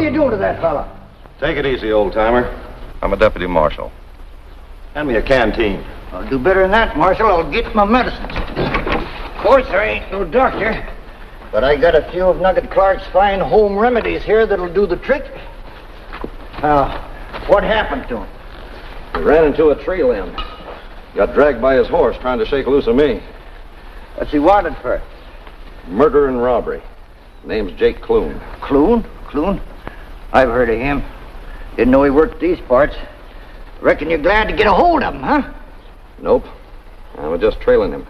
are you doing to that fella? Take it easy, old-timer. I'm a deputy marshal. Hand me a canteen. I'll do better than that, Marshal. I'll get my medicine. Of course, I ain't no doctor, but I got a few of Nugget Clark's fine home remedies here that'll do the trick. Now, what happened to him? He ran into a tree limb. Got dragged by his horse trying to shake loose of me. What's he wanted for? Murder and robbery. Name's Jake Clune. Clune? Clune? I've heard of him. Didn't know he worked these parts. Reckon you're glad to get a hold of him, huh? Nope. I was just trailing him.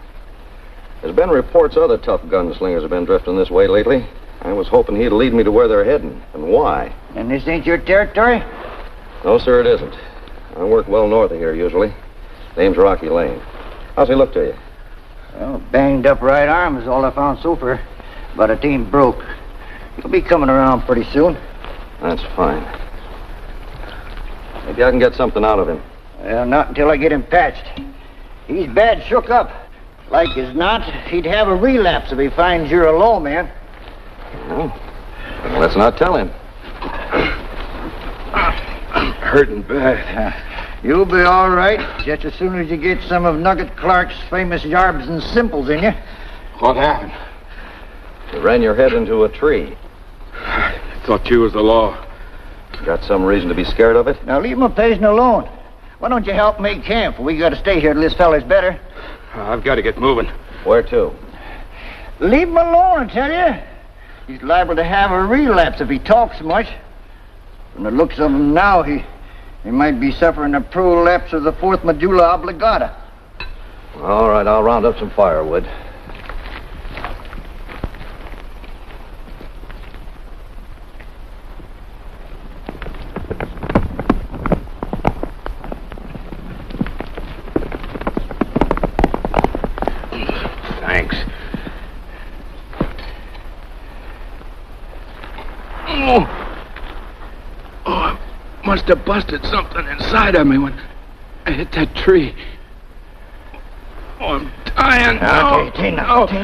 There's been reports other tough gunslingers have been drifting this way lately. I was hoping he'd lead me to where they're heading, and why. And this ain't your territory? No, sir, it isn't. I work well north of here, usually. Name's Rocky Lane. How's he look to you? Well, banged up right arm is all I found so far. But it ain't broke. He'll be coming around pretty soon. That's fine. Maybe I can get something out of him. Well, not until I get him patched. He's bad shook up. Like as not, he'd have a relapse if he finds you're a lawman. Well, let's not tell him. I'm hurting bad. You'll be all right, just as soon as you get some of Nugget Clark's famous yarbs and simples in you. What happened? You ran your head into a tree. I thought you was the law. Got some reason to be scared of it? Now leave my patient alone. Why don't you help make camp? We got to stay here till this fella's better. I've got to get moving. Where to? Leave him alone, I tell you. He's liable to have a relapse if he talks much. From the looks of him now, he might be suffering a prolapse of the fourth medulla oblongata. All right, I'll round up some firewood. Thanks. Oh, I must have busted something inside of me when I hit that tree. Oh, I'm dying. No, ain't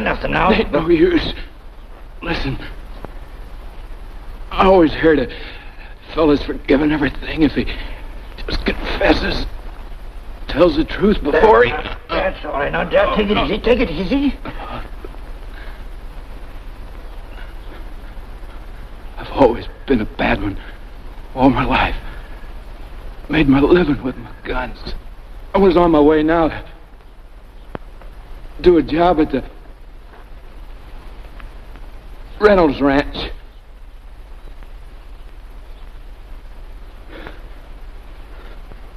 nothing now. Ain't no use. Listen, I always heard a fella's forgiven everything if he just confesses, tells the truth before he... That's all right. Now, Dad, take it easy. Take it easy. I've always been a bad one all my life. Made my living with my guns. I was on my way now to do a job at the Reynolds Ranch.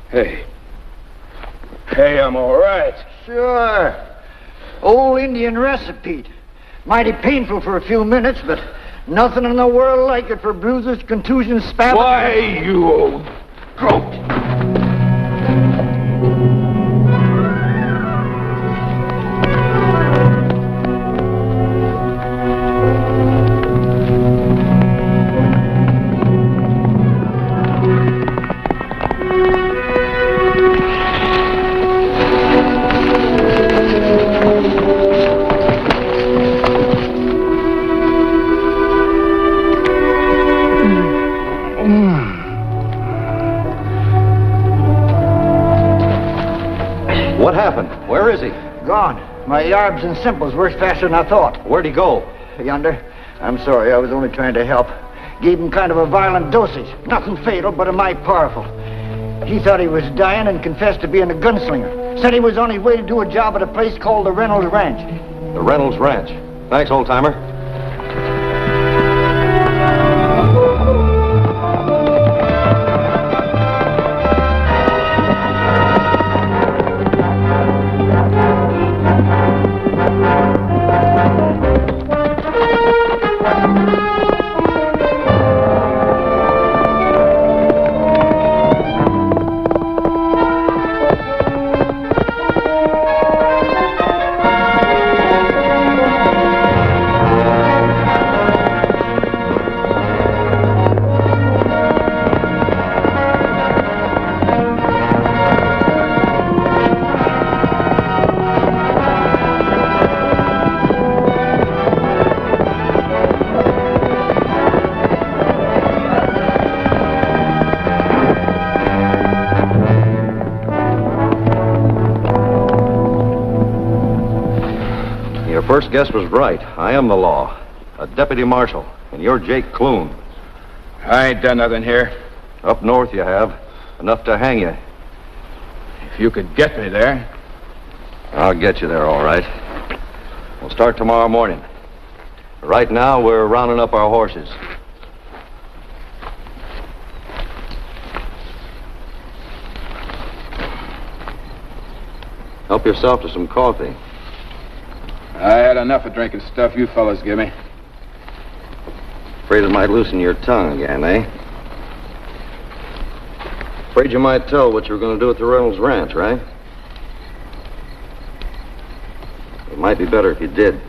Hey, I'm all right. Sure. Old Indian recipe. Mighty painful for a few minutes, but nothing in the world like it for bruises, contusions, spasms. Why, you old goat? What happened? Where is he? Gone. My yarbs and simples worked faster than I thought. Where'd he go? Yonder. I'm sorry, I was only trying to help. Gave him kind of a violent dosage. Nothing fatal, but a mite powerful. He thought he was dying and confessed to being a gunslinger. Said he was on his way to do a job at a place called the Reynolds Ranch. The Reynolds Ranch. Thanks, old-timer. first guess was right. I am the law. A deputy marshal. And you're Jake Clune. I ain't done nothing here. Up north you have. Enough to hang you. If you could get me there. I'll get you there, all right. We'll start tomorrow morning. Right now, we're rounding up our horses. Help yourself to some coffee. I had enough of drinking stuff you fellas give me. Afraid it might loosen your tongue again, eh? Afraid you might tell what you were going to do at the Reynolds Ranch, right? It might be better if you did.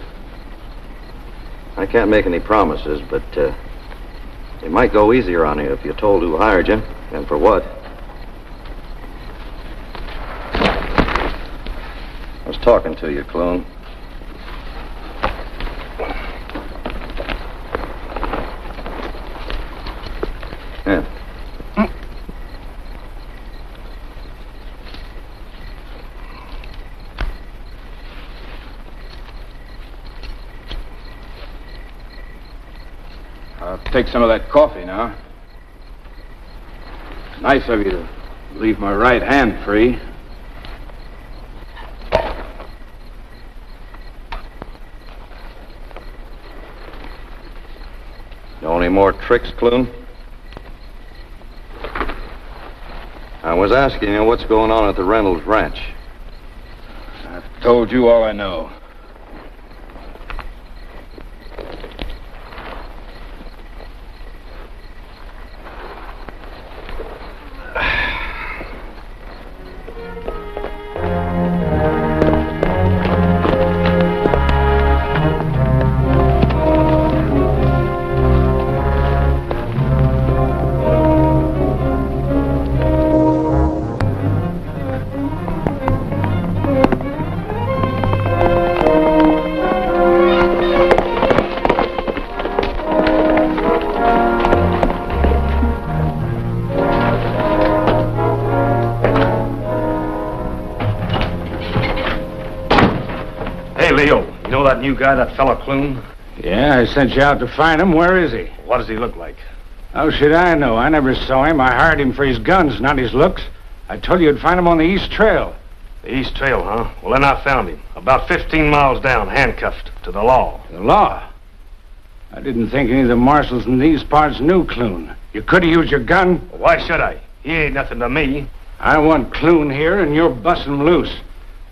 I can't make any promises, but it might go easier on you if you told who hired you and for what. I was talking to you, Clune. Yeah. I'll take some of that coffee now. Nice of you to leave my right hand free. Know any more tricks, Clune? I was asking you what's going on at the Reynolds Ranch. I've told you all I know. New guy, that fella Clune? Yeah, I sent you out to find him. Where is he? What does he look like? How should I know? I never saw him. I hired him for his guns, not his looks. I told you you'd find him on the East Trail. The East Trail, huh? Well, then I found him. About 15 miles down, handcuffed to the law. The law? I didn't think any of the marshals in these parts knew Clune. You could have used your gun. Well, why should I? He ain't nothing to me. I want Clune here, and you're busting him loose.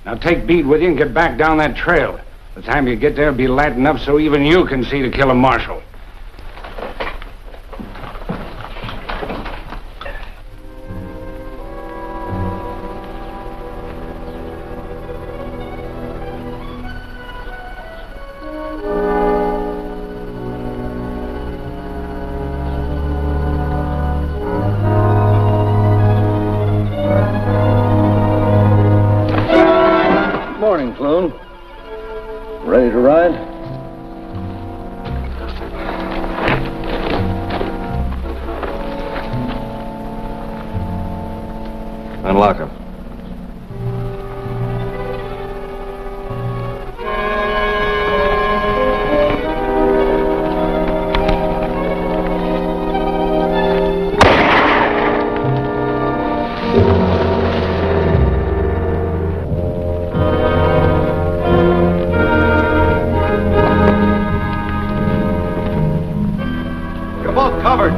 Now take Bede with you and get back down that trail. By the time you get there, it'll be light enough so even you can see to kill a marshal. Morning, Clune. Ready to ride? Unlock him.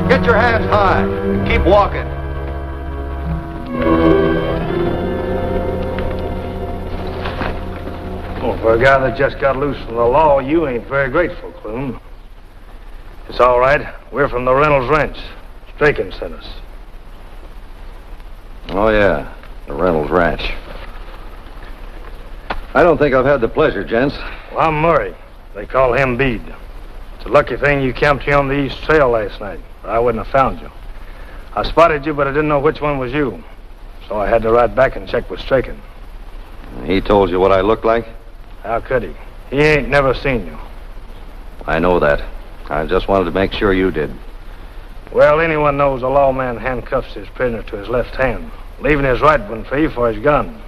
Get your hands high and keep walking. Well, for a guy that just got loose from the law, you ain't very grateful, Clune. It's all right. We're from the Reynolds Ranch. Straken sent us. Oh, yeah. The Reynolds Ranch. I don't think I've had the pleasure, gents. Well, I'm Murray. They call him Bede. It's a lucky thing you camped here on the East Trail last night, or I wouldn't have found you. I spotted you, but I didn't know which one was you. So I had to ride back and check with Straken. He told you what I looked like? How could he? He ain't never seen you. I know that. I just wanted to make sure you did. Well, anyone knows a lawman handcuffs his prisoner to his left hand, leaving his right one free for his gun.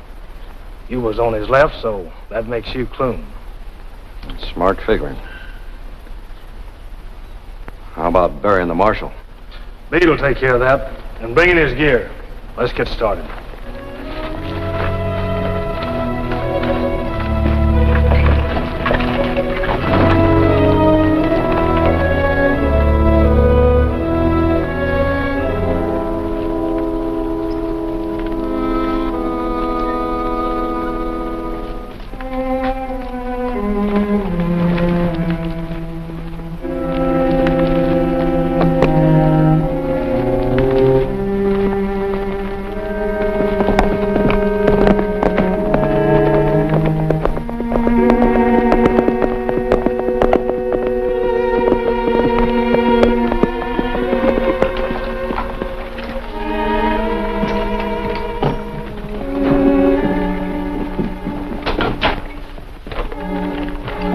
You was on his left, so that makes you Clune. Smart figuring. How about burying the marshal? Bede will take care of that. And bring in his gear. Let's get started.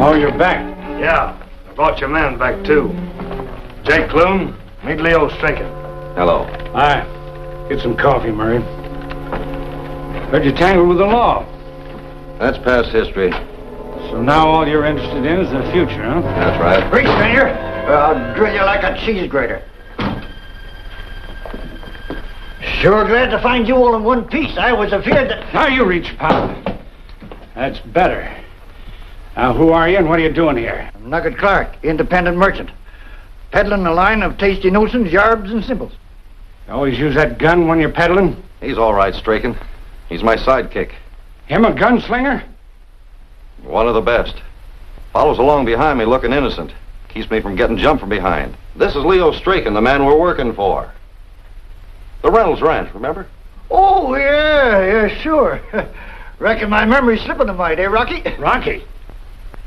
Oh, you're back. Yeah, I brought your man back, too. Jake Clune, meet Leo Strachan. Hello. Hi. Get some coffee, Murray. Heard you tangled with the law. That's past history. So now all you're interested in is the future, huh? That's right. Hurry, stranger, or I'll drill you like a cheese grater. Sure glad to find you all in one piece. I was afeard that... Now you reach, pal. That's better. Now, who are you and what are you doing here? I'm Nugget Clark, independent merchant. Peddling a line of tasty notions, yarbs, and simples. You always use that gun when you're peddling? He's all right, Strachan. He's my sidekick. Him a gunslinger? One of the best. Follows along behind me looking innocent. Keeps me from getting jumped from behind. This is Leo Strachan, the man we're working for. The Reynolds Ranch, remember? Oh, yeah, sure. Reckon my memory's slipping a mite, eh, Rocky? Rocky.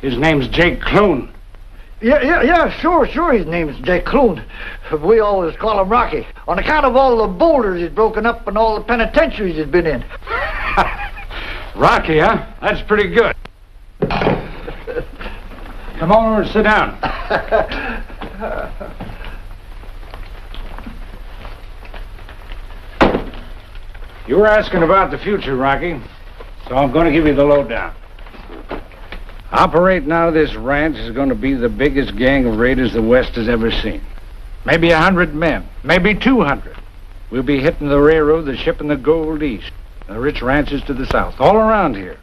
His name's Jake Clune. Yeah, sure, his name's Jake Clune. We always call him Rocky, on account of all the boulders he's broken up and all the penitentiaries he's been in. Rocky, huh? That's pretty good. Come over and sit down. You were asking about the future, Rocky, so I'm going to give you the lowdown. Operating out of this ranch is going to be the biggest gang of raiders the West has ever seen. Maybe 100 men, maybe 200. We'll be hitting the railroad that's shipping the gold east, the rich ranches to the south, all around here.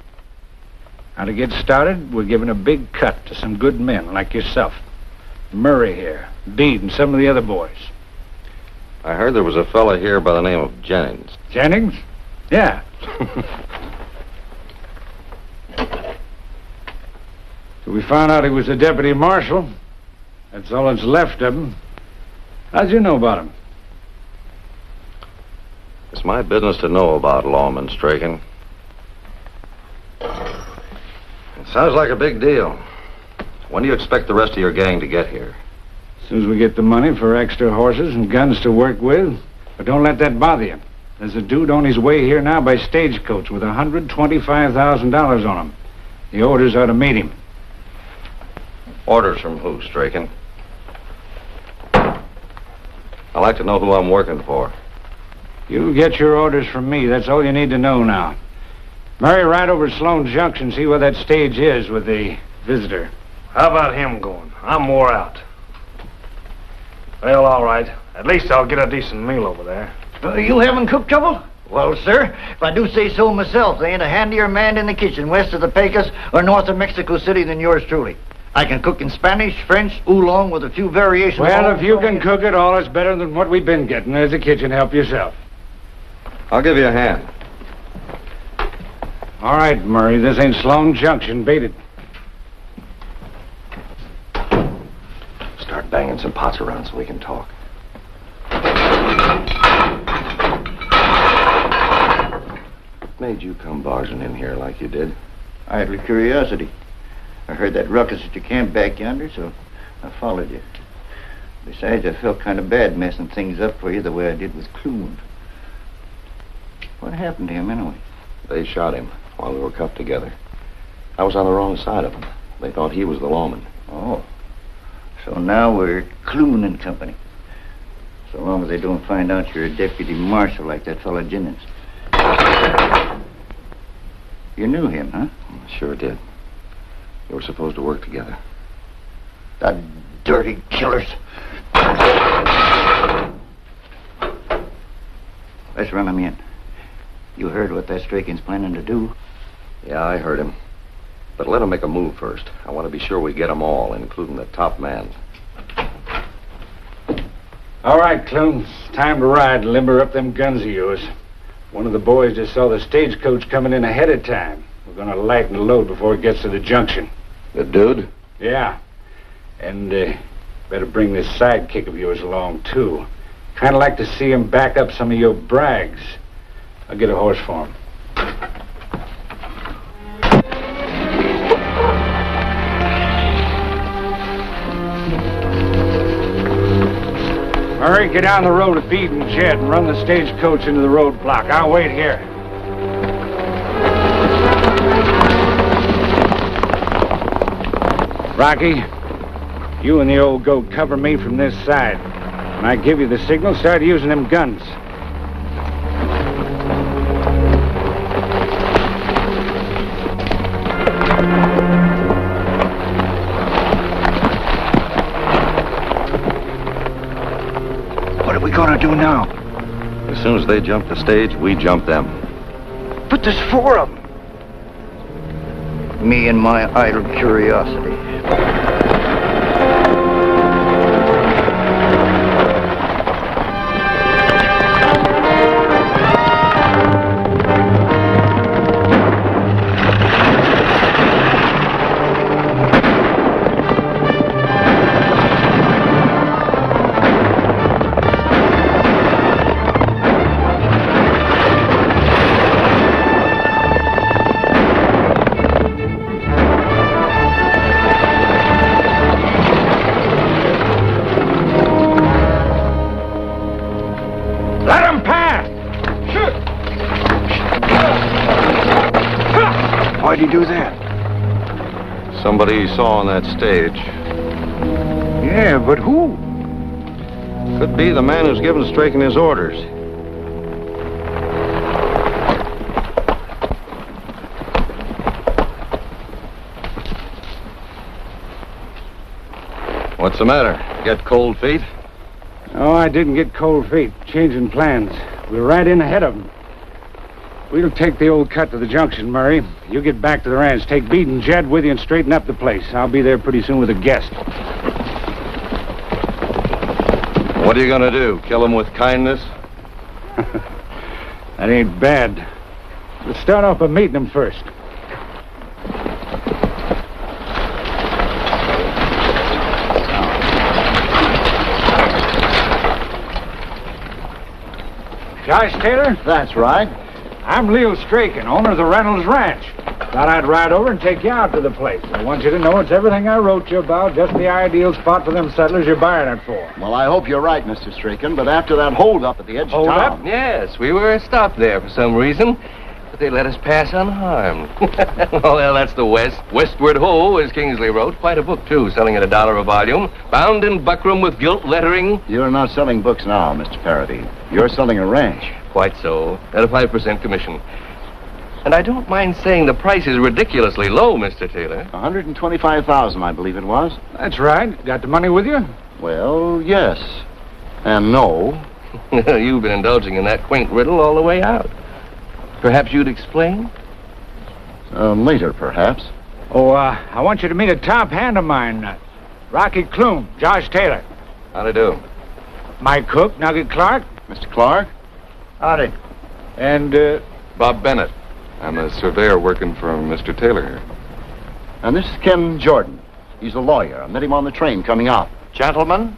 Now, to get started, we're giving a big cut to some good men like yourself. Murray here, Bede, and some of the other boys. I heard there was a fella here by the name of Jennings. Jennings? Yeah. So we found out he was a deputy marshal. That's all that's left of him. How'd you know about him? It's my business to know about lawmen, Strachan. It sounds like a big deal. When do you expect the rest of your gang to get here? As soon as we get the money for extra horses and guns to work with. But don't let that bother you. There's a dude on his way here now by stagecoach with $125,000 on him. The orders are to meet him. Orders from who, Strachan? I'd like to know who I'm working for. You'll get your orders from me. That's all you need to know now. Murray, right over to Sloan Junction, see where that stage is with the visitor. How about him going? I'm wore out. Well, all right. At least I'll get a decent meal over there. You having cook trouble? Well, sir, if I do say so myself, there ain't a handier man in the kitchen west of the Pecos or north of Mexico City than yours truly. I can cook in Spanish, French, oolong with a few variations. Well, if you can cook it all, it's better than what we've been getting. There's the kitchen. Help yourself. I'll give you a hand. All right, Murray. This ain't Sloan Junction. Beat it. Start banging some pots around so we can talk. What made you come barging in here like you did? Idle curiosity. I heard that ruckus at your camp back yonder, so I followed you. Besides, I felt kind of bad messing things up for you the way I did with Clune. What happened to him, anyway? They shot him while we were cuffed together. I was on the wrong side of him. They thought he was the lawman. Oh. So now we're Clune and company. So long as they don't find out you're a deputy marshal like that fellow Jennings. You knew him, huh? Sure did. You were supposed to work together. The dirty killers. Let's run them in. You heard what that Straken's planning to do. Yeah, I heard him. But let him make a move first. I want to be sure we get them all, including the top man. All right, Clune. It's time to ride and limber up them guns of yours. One of the boys just saw the stagecoach coming in ahead of time. We're going to lighten the load before it gets to the junction. The dude? Yeah. And better bring this sidekick of yours along, too. Kind of like to see him back up some of your brags. I'll get a horse for him. Murray, get down the road to Bede and Jed and run the stagecoach into the roadblock. I'll wait here. Rocky, you and the old goat cover me from this side. When I give you the signal, start using them guns. What are we gonna do now? As soon as they jump the stage, we jump them. But there's 4 of them. Me and my idle curiosity. Why'd he do that? Somebody he saw on that stage. Yeah, but who? Could be the man who's given Straken his orders. What's the matter? Get cold feet? Oh, I didn't get cold feet. Changing plans. We're right in ahead of them. We'll take the old cut to the junction, Murray. You get back to the ranch. Take Bede and Jed with you and straighten up the place. I'll be there pretty soon with a guest. What are you gonna do? Kill him with kindness? That ain't bad. Let's start off by meeting them first. Josh Taylor? That's right. I'm Leo Straken, owner of the Reynolds Ranch. Thought I'd ride over and take you out to the place. I want you to know it's everything I wrote you about, just the ideal spot for them settlers you're buying it for. Well, I hope you're right, Mr. Straken, but after that hold-up at the edge of town... Hold-up? Yes, we were stopped there for some reason, but they let us pass unharmed. Well, that's the West. Westward Ho, as Kingsley wrote. Quite a book, too, selling at $1 a volume. Bound in buckram with gilt lettering. You're not selling books now, Mr. Parradine. You're selling a ranch. Quite so. At a 5% commission. And I don't mind saying the price is ridiculously low, Mr. Taylor. $125,000, I believe it was. That's right. Got the money with you? Well, yes. And no. You've been indulging in that quaint riddle all the way out. Perhaps you'd explain? Later, perhaps. Oh, I want you to meet a top hand of mine. Rocky Clune, Josh Taylor. How'd I do? My cook, Nugget Clark. Mr. Clark? Howdy. And, Bob Bennett. I'm a surveyor working for Mr. Taylor here. And this is Ken Jordan. He's a lawyer. I met him on the train coming out. Gentlemen?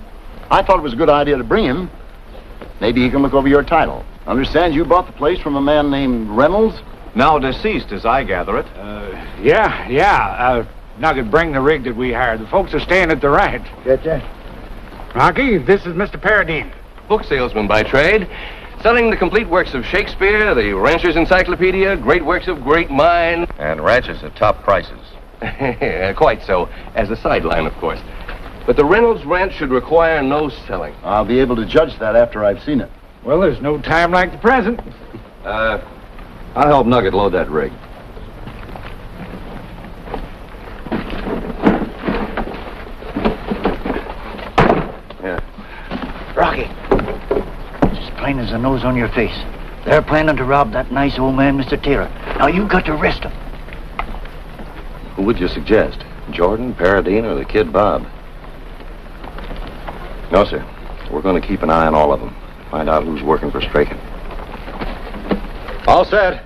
I thought it was a good idea to bring him. Maybe he can look over your title. Understand you bought the place from a man named Reynolds? Now deceased, as I gather it. yeah. Nugget, bring the rig that we hired. The folks are staying at the ranch. Getcha? Rocky, this is Mr. Parradine. Book salesman by trade. Selling the complete works of Shakespeare, the Rancher's Encyclopedia, great works of great mind. And ranches at top prices. Quite so. As a sideline, of course. But the Reynolds Ranch should require no selling. I'll be able to judge that after I've seen it. Well, there's no time like the present. I'll help Nugget load that rig. plain as the nose on your face. They're planning to rob that nice old man, Mr. Taylor. Now, you got to arrest him. Who would you suggest? Jordan, Parradine, or the kid Bob? No, sir. We're going to keep an eye on all of them. Find out who's working for Strachan. All set.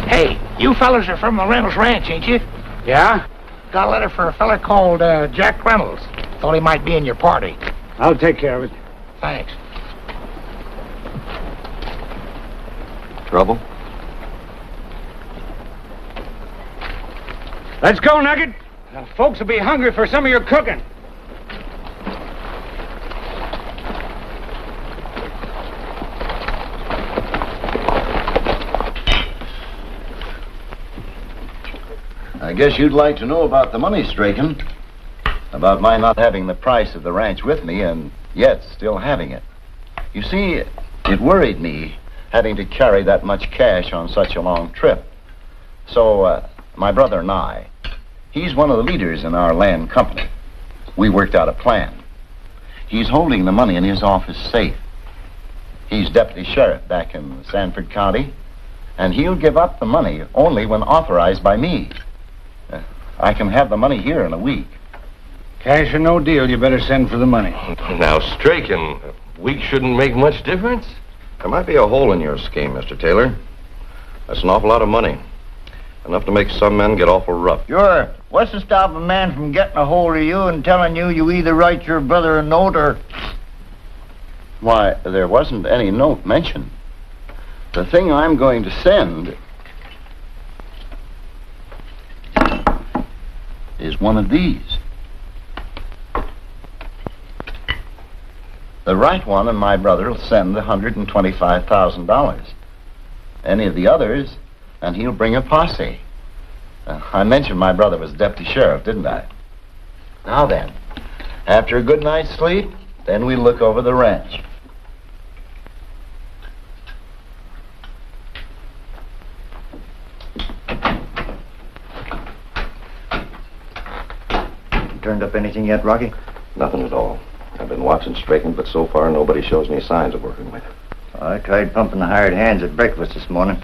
Hey, you fellas are from the Reynolds Ranch, ain't you? Yeah? Got a letter for a fella called Jack Reynolds. Thought he might be in your party. I'll take care of it. Thanks. Trouble? Let's go, Nugget. Folks will be hungry for some of your cooking. I guess you'd like to know about the money, Strachan. About my not having the price of the ranch with me and yet still having it. You see, it worried me having to carry that much cash on such a long trip. So, my brother and I, he's one of the leaders in our land company. We worked out a plan. He's holding the money in his office safe. He's deputy sheriff back in Sanford County, and he'll give up the money only when authorized by me. I can have the money here in a week. Cash or no deal, you better send for the money. Now, Strachan, a week shouldn't make much difference. There might be a hole in your scheme, Mr. Taylor. That's an awful lot of money. Enough to make some men get awful rough. Sure. What's to stop a man from getting a hold of you and telling you either write your brother a note or... Why, there wasn't any note mentioned. The thing I'm going to send is one of these. The right one and my brother will send $125,000. Any of the others, and he'll bring a posse. I mentioned my brother was deputy sheriff, didn't I? Now then, after a good night's sleep, then we look over the ranch. Turned up anything yet, Rocky? Nothing at all. I've been watching Strachan, but so far nobody shows me signs of working with him. I tried pumping the hired hands at breakfast this morning.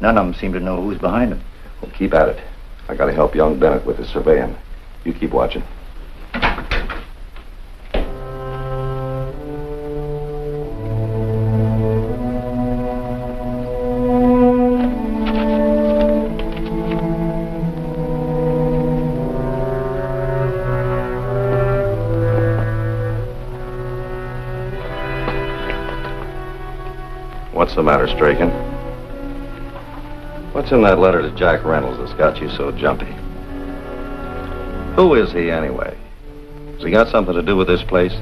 None of them seem to know who's behind them. Well, keep at it. I gotta help young Bennett with his surveying. You keep watching. What's the matter, Strachan? What's in that letter to Jack Reynolds that's got you so jumpy? Who is he, anyway? Has he got something to do with this place?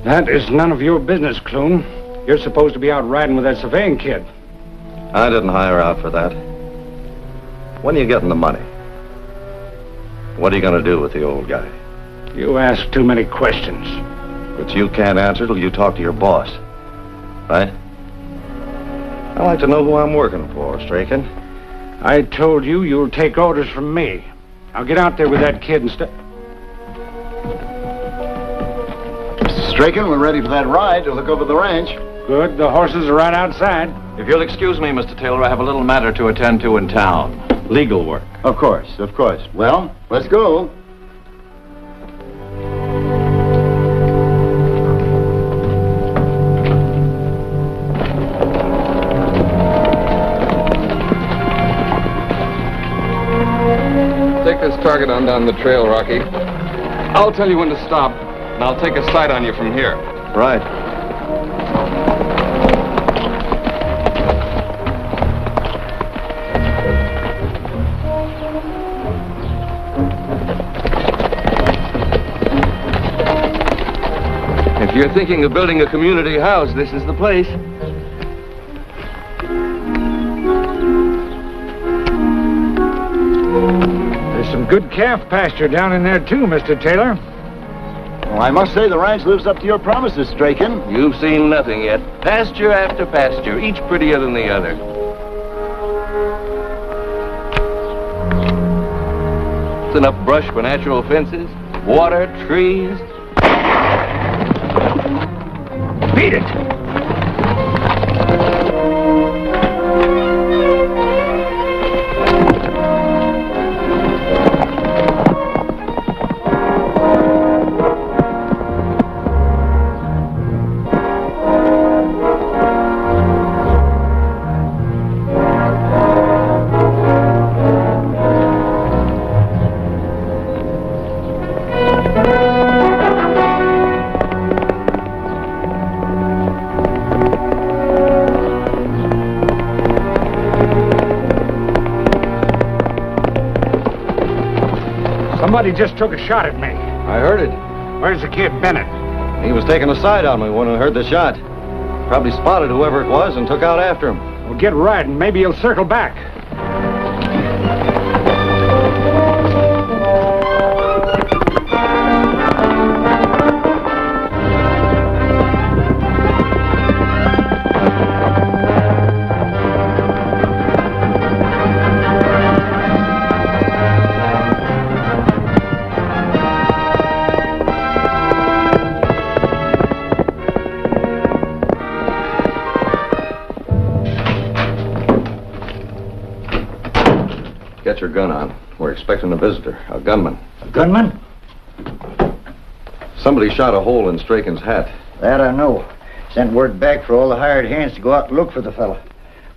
That is none of your business, Clune. You're supposed to be out riding with that surveying kid. I didn't hire out for that. When are you getting the money? What are you going to do with the old guy? You ask too many questions. But you can't answer till you talk to your boss. Right? I like to know who I'm working for, Strachan. I told you you'll take orders from me. I'll get out there with that kid and Mr. Strachan, we're ready for that ride to look over the ranch. Good, the horses are right outside. If you'll excuse me, Mr. Taylor, I have a little matter to attend to in town. Legal work. Of course, of course. Well, let's go. Take this target on down the trail, Rocky. I'll tell you when to stop, and I'll take a sight on you from here. Right. If you're thinking of building a community house, this is the place. There's some good calf pasture down in there, too, Mr. Taylor. Well, I must say the ranch lives up to your promises, Strachan. You've seen nothing yet. Pasture after pasture, each prettier than the other. Just enough brush for natural fences, water, trees. Beat it! Somebody just took a shot at me. I heard it. Where's the kid, Bennett? He was taking a side on me when I heard the shot. Probably spotted whoever it was and took out after him. Well, get riding. Maybe he'll circle back. Get your gun on. We're expecting a visitor, a gunman. A gunman? Somebody shot a hole in Straken's hat. That I know. Sent word back for all the hired hands to go out and look for the fella.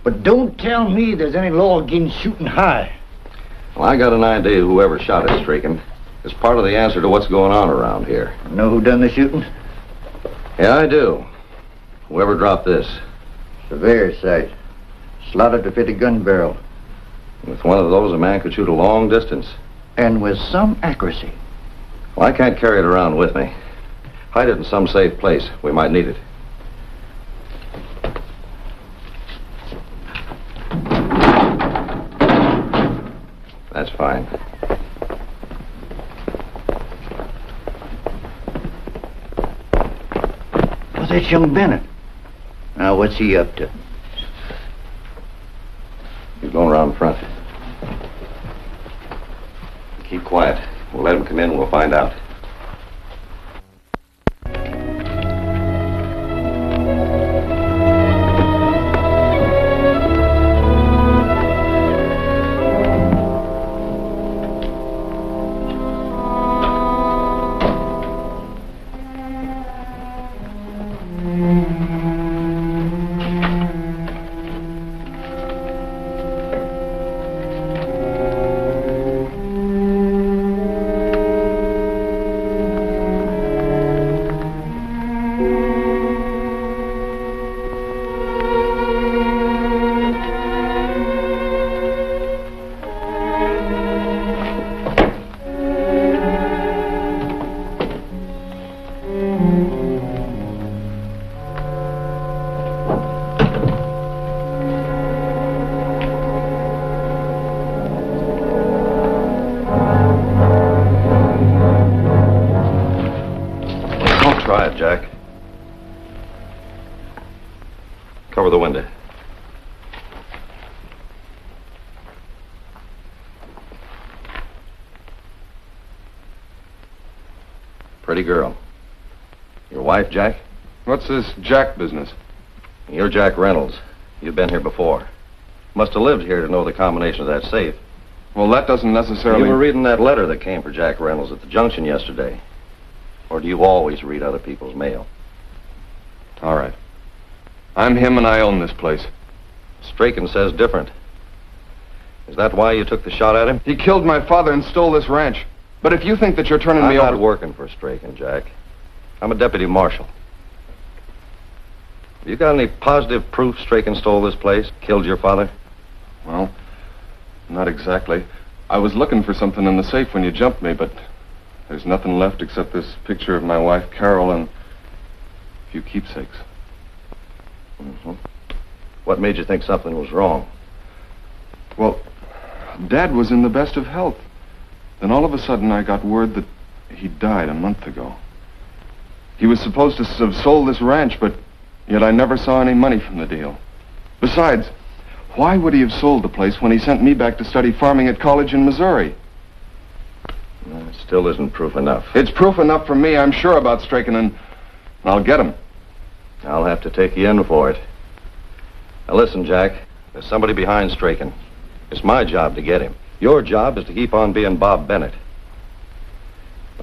But don't tell me there's any law against shooting high. Well, I got an idea whoever shot at Straken is part of the answer to what's going on around here. Know who done the shooting? Yeah, I do. Whoever dropped this. Surveyor's sight. Slotted to fit a gun barrel. With one of those, a man could shoot a long distance. And with some accuracy. Well, I can't carry it around with me. Hide it in some safe place. We might need it. That's fine. Well, that's young Bennett. Now, what's he up to? He's going around front. Keep quiet. We'll let him come in and we'll find out. Jack. Cover the window. Pretty girl. Your wife, Jack? What's this Jack business? You're Jack Reynolds. You've been here before. Must have lived here to know the combination of that safe. Well, that doesn't necessarily... You were reading that letter that came for Jack Reynolds at the junction yesterday. Or do you always read other people's mail? All right. I'm him and I own this place. Straken says different. Is that why you took the shot at him? He killed my father and stole this ranch. But if you think that you're turning me over... I'm not working for Straken, Jack. I'm a deputy marshal. Have you got any positive proof Straken stole this place, killed your father? Well, not exactly. I was looking for something in the safe when you jumped me, but there's nothing left except this picture of my wife, Carol, and a few keepsakes. Mm-hmm. What made you think something was wrong? Well, Dad was in the best of health. Then all of a sudden I got word that he died a month ago. He was supposed to have sold this ranch, but yet I never saw any money from the deal. Besides, why would he have sold the place when he sent me back to study farming at college in Missouri? It still isn't proof enough. It's proof enough for me. I'm sure about Strachan, and I'll get him. I'll have to take you in for it. Now listen, Jack. There's somebody behind Strachan. It's my job to get him. Your job is to keep on being Bob Bennett.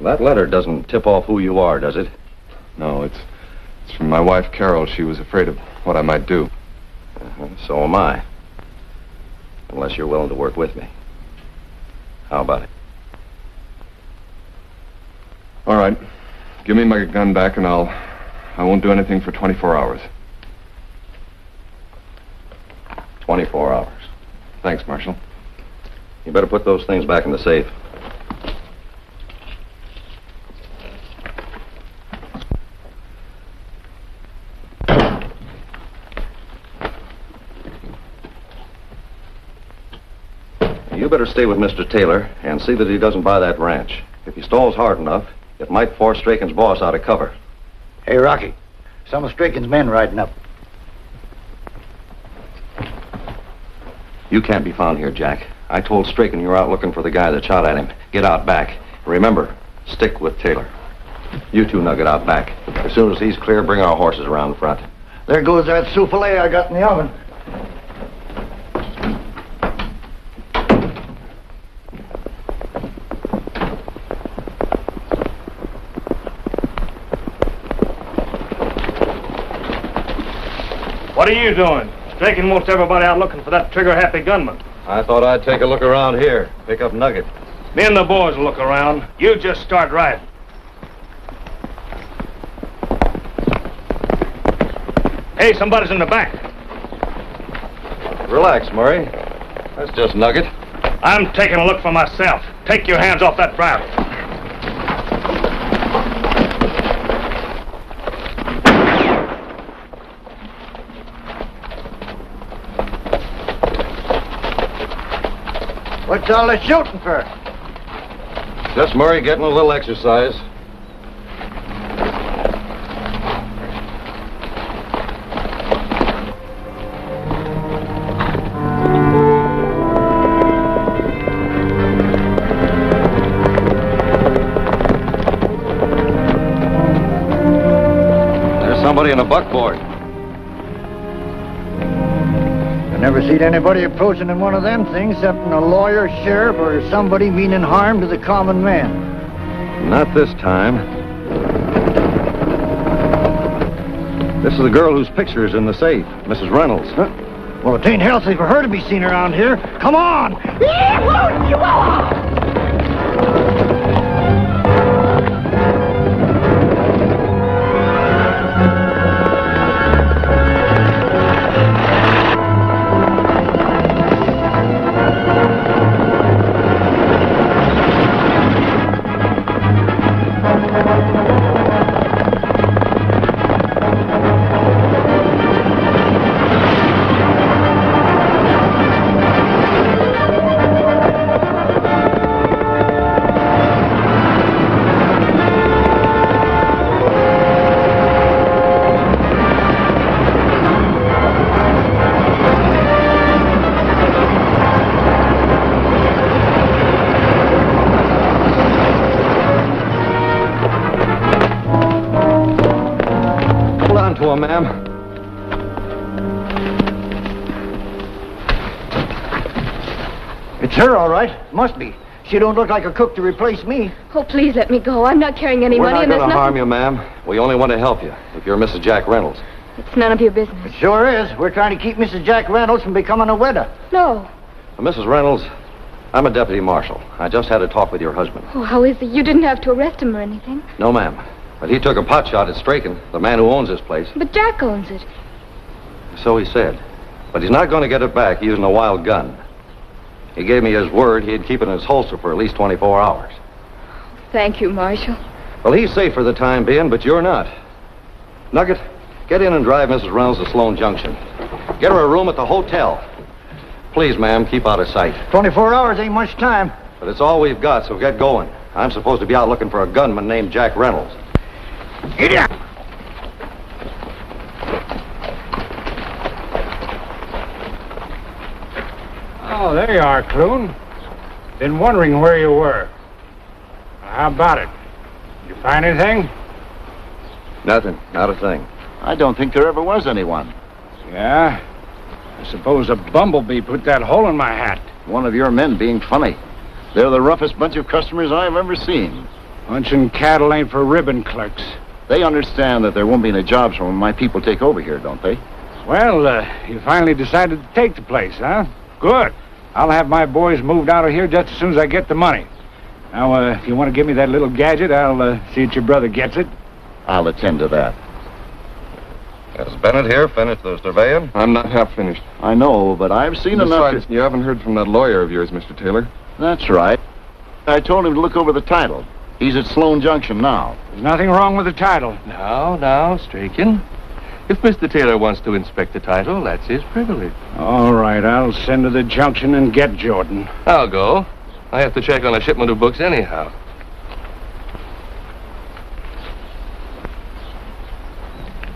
That letter doesn't tip off who you are, does it? No, it's from my wife, Carol. She was afraid of what I might do. So am I. Unless you're willing to work with me. How about it? All right. Give me my gun back, and I won't do anything for 24 hours. 24 hours. Thanks, Marshal. You better put those things back in the safe. You better stay with Mr. Taylor and see that he doesn't buy that ranch. If he stalls hard enough, it might force Strachan's boss out of cover. Hey, Rocky. Some of Strachan's men riding up. You can't be found here, Jack. I told Strachan you're out looking for the guy that shot at him. Get out back. Remember, stick with Taylor. You two now get out back. As soon as he's clear, bring our horses around front. There goes that souffle I got in the oven. What are you doing? Strachan wants everybody out looking for that trigger-happy gunman. I thought I'd take a look around here. Pick up Nugget. Me and the boys will look around. You just start riding. Hey, somebody's in the back. Relax, Murray. That's just Nugget. I'm taking a look for myself. Take your hands off that bridle. What's all this shooting for? Just Murray getting a little exercise. There's somebody in a buckboard. I never seen anybody approaching in one of them things except a lawyer, sheriff, or somebody meaning harm to the common man. Not this time. This is the girl whose picture is in the safe, Mrs. Reynolds. Huh? Well, it ain't healthy for her to be seen around here. Come on! To her, ma'am. It's her, all right. Must be. She don't look like a cook to replace me. Oh, please let me go. I'm not carrying any We're money, not and there's going to nothing... harm you, ma'am. We only want to help you, if you're Mrs. Jack Reynolds. It's none of your business. It sure is. We're trying to keep Mrs. Jack Reynolds from becoming a widow. No. Mrs. Reynolds, I'm a deputy marshal. I just had a talk with your husband. Oh, how is he? You didn't have to arrest him or anything. No, ma'am. But he took a pot shot at Strachan, the man who owns this place. But Jack owns it. So he said. But he's not going to get it back using a wild gun. He gave me his word he'd keep it in his holster for at least 24 hours. Thank you, Marshal. Well, he's safe for the time being, but you're not. Nugget, get in and drive Mrs. Reynolds to Sloan Junction. Get her a room at the hotel. Please, ma'am, keep out of sight. 24 hours ain't much time. But it's all we've got, so get going. I'm supposed to be out looking for a gunman named Jack Reynolds. Idiot! Oh, there you are, Clune. Been wondering where you were. How about it? You find anything? Nothing. Not a thing. I don't think there ever was anyone. Yeah. I suppose a bumblebee put that hole in my hat. One of your men being funny. They're the roughest bunch of customers I've ever seen. Punching cattle ain't for ribbon clerks. They understand that there won't be any jobs when my people take over here, don't they? Well, you finally decided to take the place, huh? Good. I'll have my boys moved out of here just as soon as I get the money. Now, if you want to give me that little gadget, I'll see that your brother gets it. I'll attend to that. Has Bennett here finished the surveying? I'm not half finished. I know, but I've seen enough Besides, you haven't heard from that lawyer of yours, Mr. Taylor. That's right. I told him to look over the title. He's at Sloan Junction now. There's nothing wrong with the title. Now, Strachan. If Mr. Taylor wants to inspect the title, that's his privilege. All right, I'll send to the junction and get Jordan. I'll go. I have to check on a shipment of books anyhow.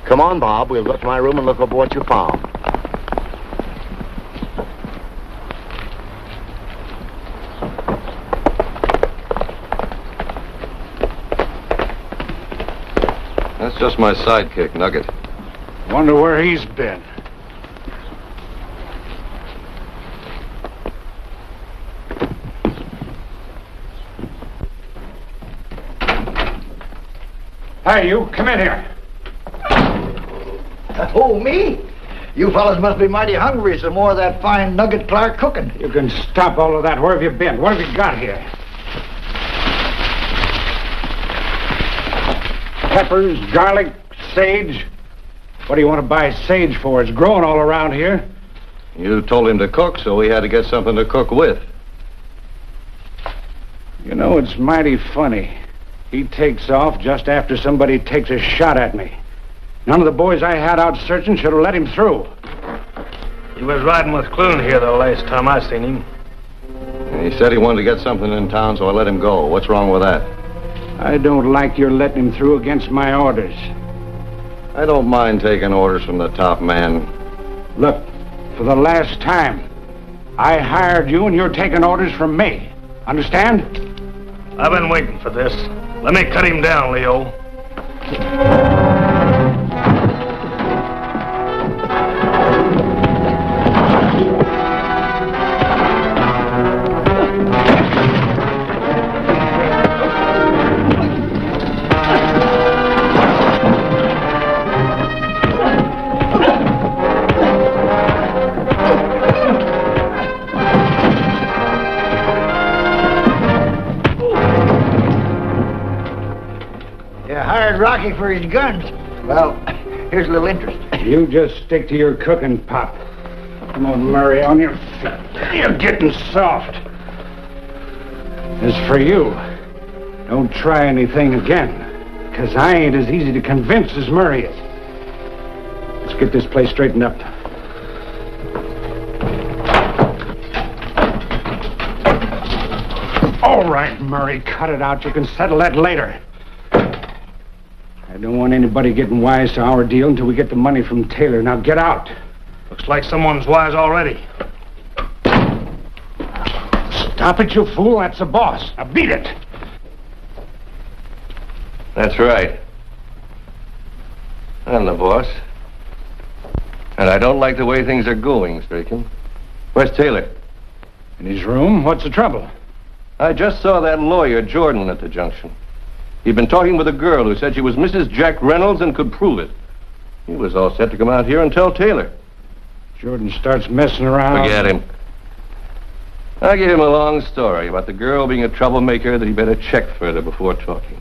Come on, Bob. We'll go to my room and look over what you found. That's just my sidekick, Nugget. Wonder where he's been. Hey, you, come in here. Oh, me? You fellas must be mighty hungry. Some more of that fine Nugget Clark cooking. You can stop all of that. Where have you been? What have you got here? Peppers, garlic, sage. What do you want to buy sage for? It's growing all around here. You told him to cook, so we had to get something to cook with. You know, it's mighty funny. He takes off just after somebody takes a shot at me. None of the boys I had out searching should have let him through. He was riding with Clune here the last time I seen him. He said he wanted to get something in town, so I let him go. What's wrong with that? I don't like your letting him through against my orders. I don't mind taking orders from the top man. Look, for the last time, I hired you and you're taking orders from me. Understand? I've been waiting for this. Let me cut him down, Leo. Rocky for his guns. Well, here's a little interest. You just stick to your cooking, Pop. Come on, Murray, on your feet. You're getting soft. As for you, don't try anything again, because I ain't as easy to convince as Murray is. Let's get this place straightened up. All right, Murray, cut it out. You can settle that later. I don't want anybody getting wise to our deal until we get the money from Taylor. Now get out. Looks like someone's wise already. Stop it, you fool. That's the boss. Now beat it. That's right. I'm the boss. And I don't like the way things are going, Strachan. Where's Taylor? In his room? What's the trouble? I just saw that lawyer, Jordan, at the junction. He'd been talking with a girl who said she was Mrs. Jack Reynolds and could prove it. He was all set to come out here and tell Taylor. Jordan starts messing around. Forget him. I gave him a long story about the girl being a troublemaker that he better check further before talking.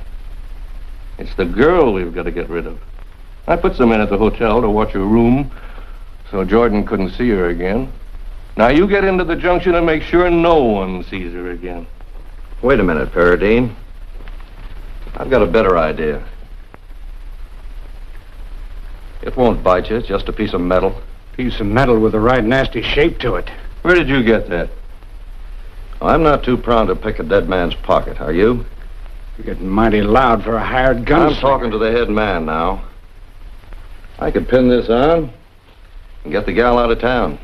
It's the girl we've got to get rid of. I put some men at the hotel to watch her room so Jordan couldn't see her again. Now you get into the junction and make sure no one sees her again. Wait a minute, Parradine. I've got a better idea. It won't bite you. It's just a piece of metal. Piece of metal with the right nasty shape to it. Where did you get that? I'm not too proud to pick a dead man's pocket, are you? You're getting mighty loud for a hired gunslinger. I'm talking to the head man now. I could pin this on and get the gal out of town.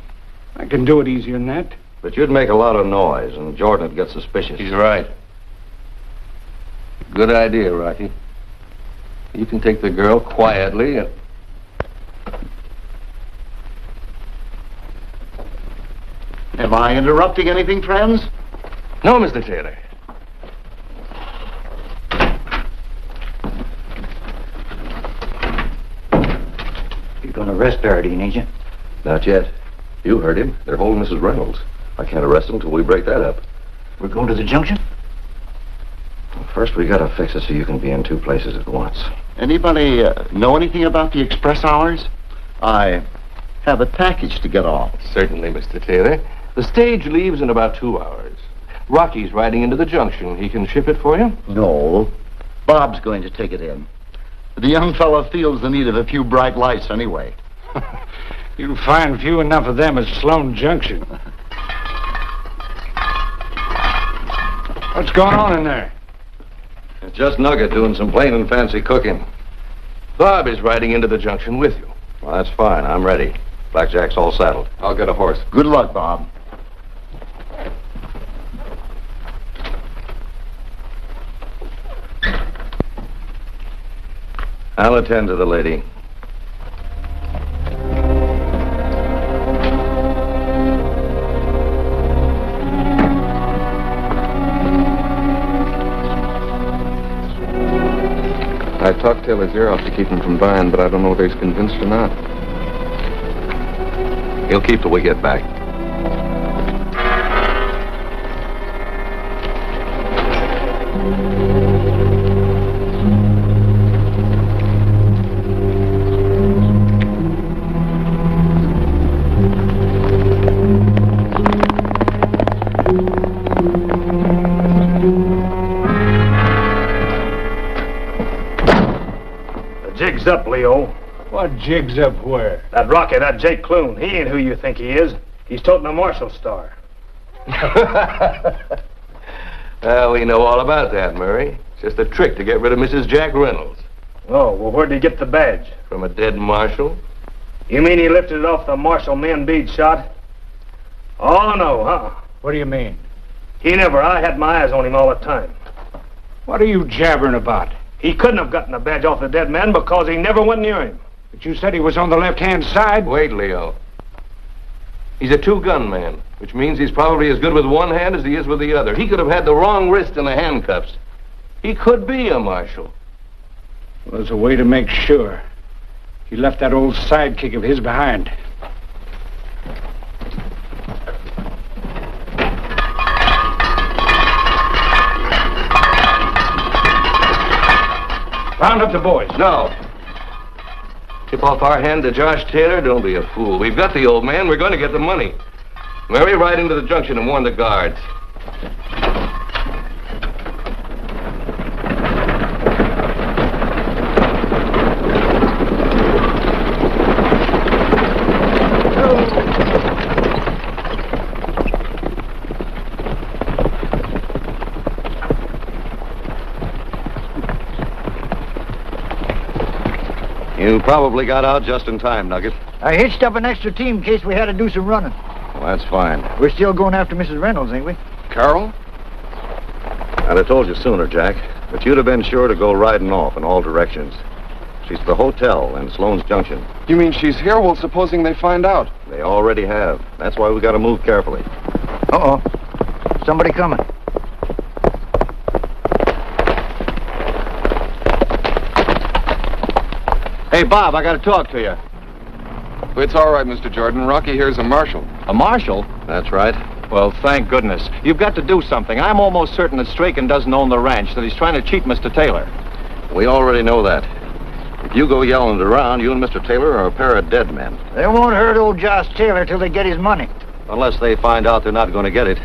I can do it easier than that. But you'd make a lot of noise, and Jordan would get suspicious. He's right. Good idea, Rocky. You can take the girl quietly and... Am I interrupting anything, friends? No, Mr. Taylor. You're going to arrest Parradine, ain't you? Not yet. You heard him. They're holding Mrs. Reynolds. I can't arrest him until we break that up. We're going to the junction? Well, first, we gotta fix it so you can be in two places at once. Anybody know anything about the express hours? I have a package to get off. Certainly, Mr. Taylor. The stage leaves in about 2 hours. Rocky's riding into the junction. He can ship it for you? No. Bob's going to take it in. The young fellow feels the need of a few bright lights anyway. You'll find few enough of them at Sloan Junction. What's going on in there? It's just Nugget doing some plain and fancy cooking. Bob is riding into the junction with you. Well, that's fine. I'm ready. Blackjack's all saddled. I'll get a horse. Good luck, Bob. I'll attend to the lady. I talked Taylor's ear off to keep him from buying, but I don't know whether he's convinced or not. He'll keep till we get back. Jig's up, Leo. What jig's up where? That Rocky, that Jake Clune, he ain't who you think he is. He's toting a Marshall star. Well, we know all about that, Murray. It's just a trick to get rid of Mrs. Jack Reynolds. Oh, well, where'd he get the badge? From a dead marshal? You mean he lifted it off the Marshall men bead shot? Oh, no, huh? What do you mean? He never. I had my eyes on him all the time. What are you jabbering about? He couldn't have gotten the badge off the dead man because he never went near him. But you said he was on the left-hand side. Wait, Leo. He's a two-gun man, which means he's probably as good with one hand as he is with the other. He could have had the wrong wrist in the handcuffs. He could be a marshal. Well, there's a way to make sure. He left that old sidekick of his behind. Round up the boys. No. Tip off our hand to Josh Taylor? Don't be a fool. We've got the old man. We're going to get the money. Mary, ride into the junction and warn the guards. You probably got out just in time, Nugget. I hitched up an extra team in case we had to do some running. Well, that's fine. We're still going after Mrs. Reynolds, ain't we? Carol? I'd have told you sooner, Jack, but you'd have been sure to go riding off in all directions. She's at the hotel in Sloan's Junction. You mean she's here? Well, supposing they find out. They already have. That's why we got to move carefully. Uh-oh. Somebody coming. Hey, Bob, I got to talk to you. It's all right, Mr. Jordan. Rocky here's a marshal. A marshal? That's right. Well, thank goodness. You've got to do something. I'm almost certain that Strachan doesn't own the ranch, that he's trying to cheat Mr. Taylor. We already know that. If you go yelling it around, you and Mr. Taylor are a pair of dead men. They won't hurt old Josh Taylor till they get his money. Unless they find out they're not going to get it.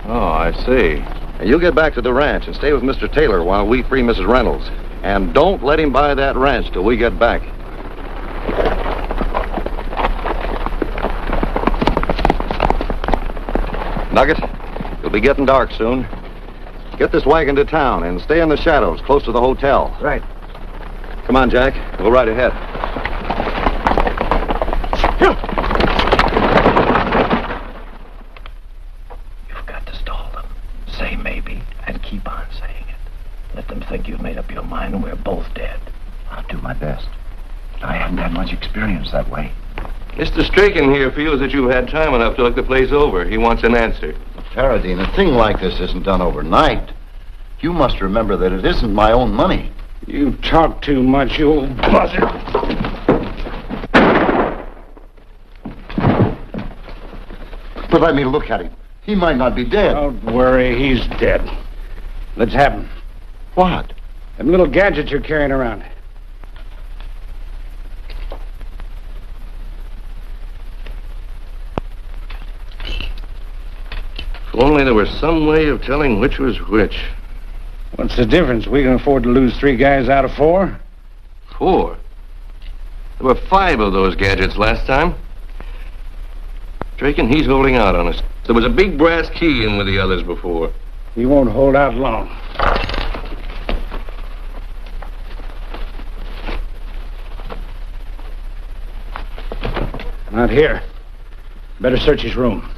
Oh, I see. And you get back to the ranch and stay with Mr. Taylor while we free Mrs. Reynolds. And don't let him buy that ranch till we get back. Nugget, it'll be getting dark soon. Get this wagon to town and stay in the shadows close to the hotel. Right. Come on, Jack. We'll ride ahead. You've got to stall them. Say maybe and keep on saying it. Let them think you've made up your mind and we're both dead. I'll do my best. I haven't had much experience that way. Mr. Strachan here feels that you've had time enough to look the place over. He wants an answer. Parradine, a thing like this isn't done overnight. You must remember that it isn't my own money. You talk too much, you old buzzard. But let me look at him. He might not be dead. Don't worry, he's dead. Let's have him. What? Them little gadgets you're carrying around. If only there was some way of telling which was which. What's the difference? We can afford to lose 3 guys out of 4. 4? There were 5 of those gadgets last time. Strachan, he's holding out on us. There was a big brass key in with the others before. He won't hold out long. Not here. Better search his room.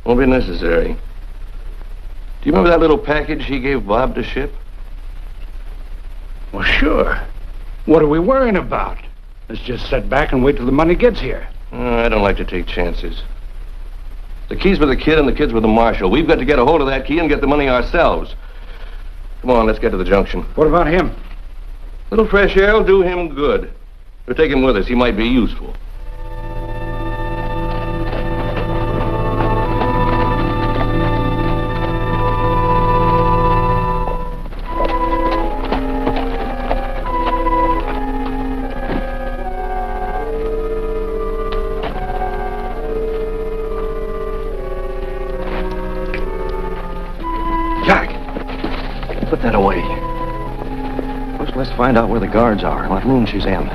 Won't be necessary. Do you remember that little package he gave Bob to ship? Well, sure. What are we worrying about? Let's just sit back and wait till the money gets here. I don't like to take chances. The key's with the kid and the kid's with the marshal. We've got to get a hold of that key and get the money ourselves. Come on, let's get to the junction. What about him? A little fresh air will do him good. We'll take him with us. He might be useful. Put that away. First, let's find out where the guards are and what room she's in.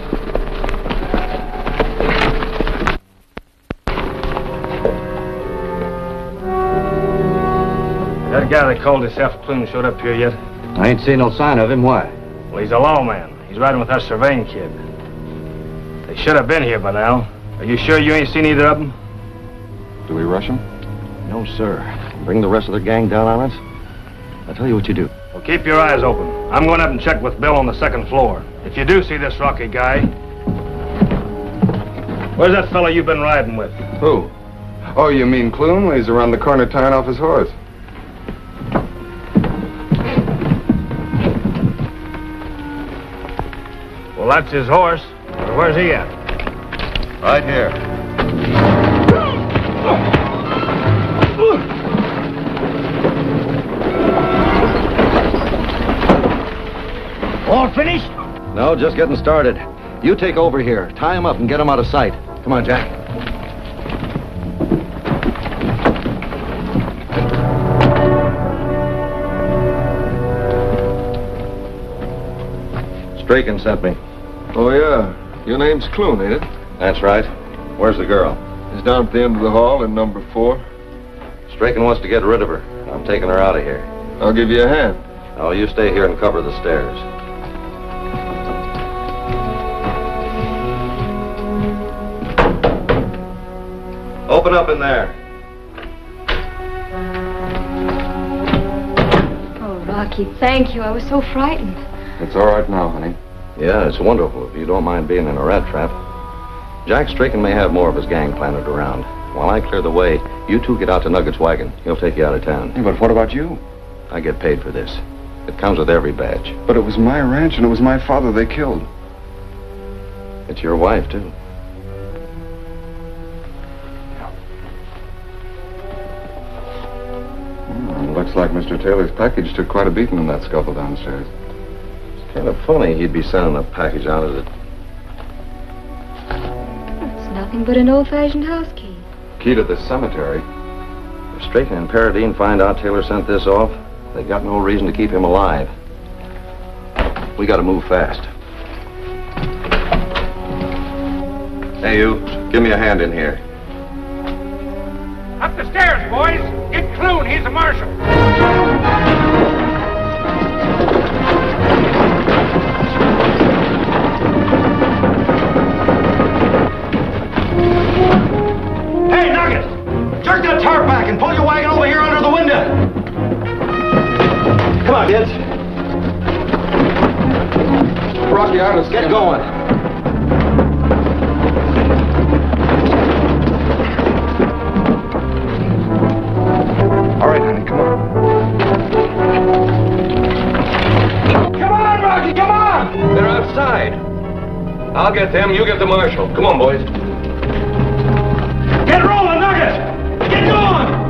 That guy that called himself Clune showed up here yet? I ain't seen no sign of him. Why? Well, he's a lawman. He's riding with that surveying kid. They should have been here by now. Are you sure you ain't seen either of them? Do we rush him? No, sir. Bring the rest of the gang down on us. I'll tell you what you do. Well, keep your eyes open. I'm going up and check with Bill on the 2nd floor. If you do see this Rocky guy... Where's that fellow you've been riding with? Who? Oh, you mean Clune? He's around the corner tying off his horse. Well, that's his horse. But where's he at? Right here. All finished? No, just getting started. You take over here. Tie him up and get him out of sight. Come on, Jack. Strachan sent me. Oh, yeah. Your name's Clune, ain't it? That's right. Where's the girl? He's down at the end of the hall in number 4. Strachan wants to get rid of her. I'm taking her out of here. I'll give you a hand. Oh, you stay here and cover the stairs. Open up in there. Oh, Rocky, thank you. I was so frightened. It's all right now, honey. Yeah, it's wonderful if you don't mind being in a rat trap. Jack Strachan may have more of his gang planted around. While I clear the way, you two get out to Nugget's wagon. He'll take you out of town. Yeah, but what about you? I get paid for this. It comes with every badge. But it was my ranch and it was my father they killed. It's your wife, too. Looks like Mr. Taylor's package took quite a beating in that scuffle downstairs. It's kind of funny he'd be sending a package out of it. It's nothing but an old-fashioned house key. Key to the cemetery. If Strachan and Parradine find out Taylor sent this off, they've got no reason to keep him alive. We gotta move fast. Hey, you. Give me a hand in here. Up the stairs, boys! Get Clune, he's the marshal. Hey, Nugget! Jerk that tarp back and pull your wagon over here under the window. Come on, kids. Rocky out of Get going. All right, honey, come on. Come on, Rocky, come on! They're outside. I'll get them, you get the marshal. Come on, boys. Get rolling, Nugget! Get going!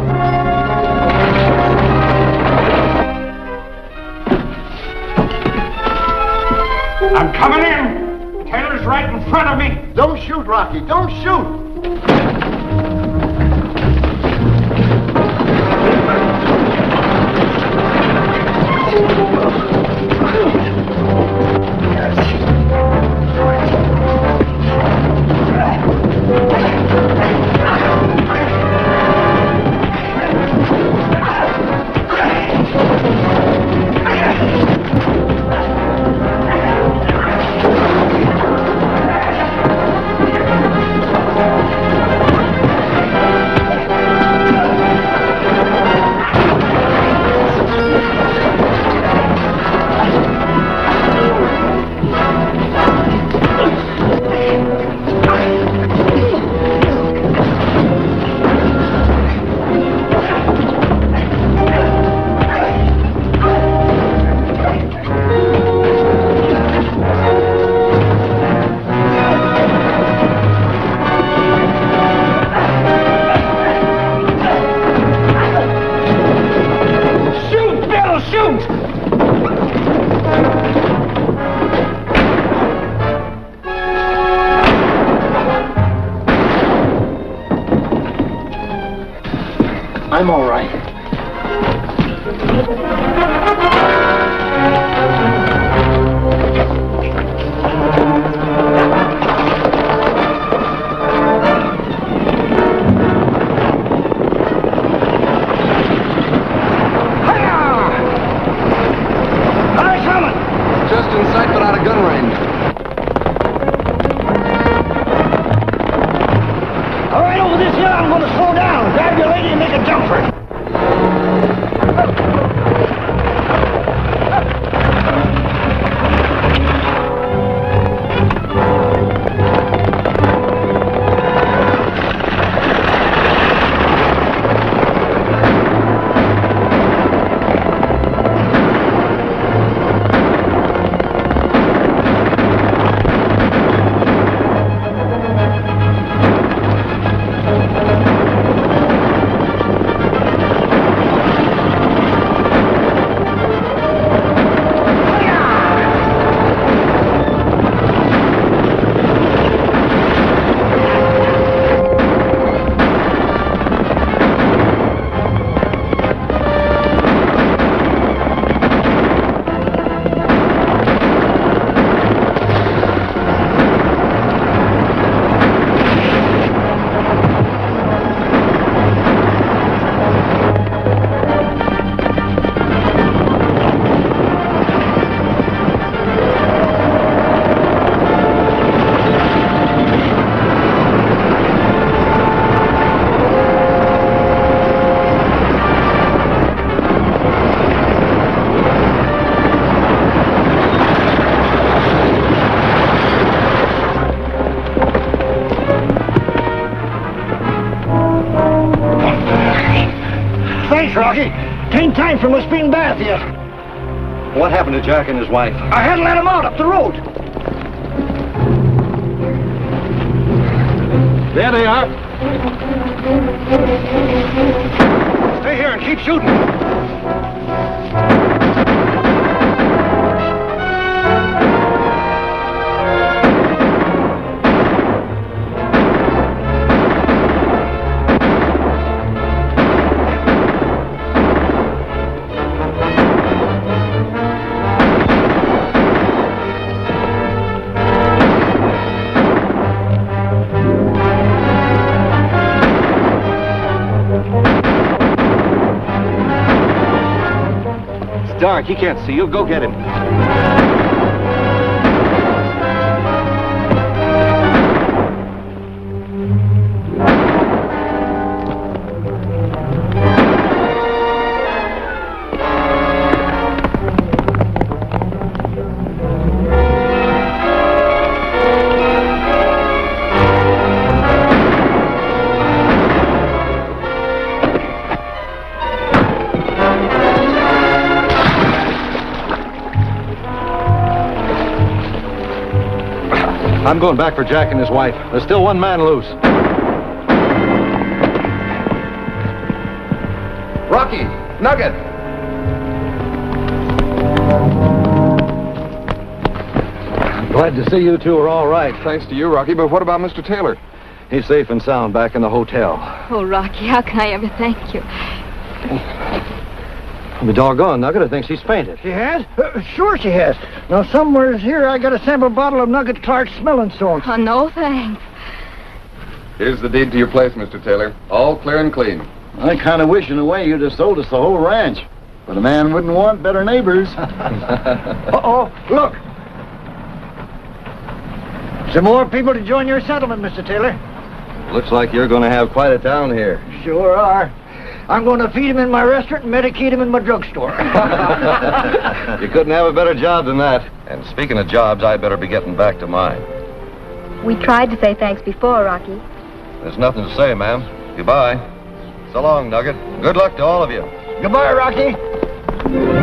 I'm coming in. Taylor's right in front of me. Don't shoot, Rocky. Don't shoot. I'm all right. Just in sight, but out of gun range. All right, over this hill, I'm going to slow down. Grab your lady and make a jump for it. Thanks, Rocky. Tain't time for much being bath yet. What happened to Jack and his wife? I had to let him out up the road. There they are. Stay here and keep shooting. Dark, he can't see you. Go get him. I'm going back for Jack and his wife. There's still one man loose. Rocky! Nugget! Glad to see you two are all right. Thanks to you, Rocky, but what about Mr. Taylor? He's safe and sound back in the hotel. Oh, Rocky, how can I ever thank you? I'll be doggone, Nugget. I think she's fainted. She has? Sure she has. Now, somewhere's here I got a sample bottle of Nugget Clark's smelling salts. Oh, no, thanks. Here's the deed to your place, Mr. Taylor. All clear and clean. I kind of wish in a way you'd have sold us the whole ranch. But a man wouldn't want better neighbors. Uh-oh, look. Some more people to join your settlement, Mr. Taylor. Looks like you're going to have quite a town here. Sure are. I'm going to feed him in my restaurant and medicate him in my drugstore. You couldn't have a better job than that. And speaking of jobs, I'd better be getting back to mine. We tried to say thanks before, Rocky. There's nothing to say, ma'am. Goodbye. So long, Nugget. Good luck to all of you. Goodbye, Rocky.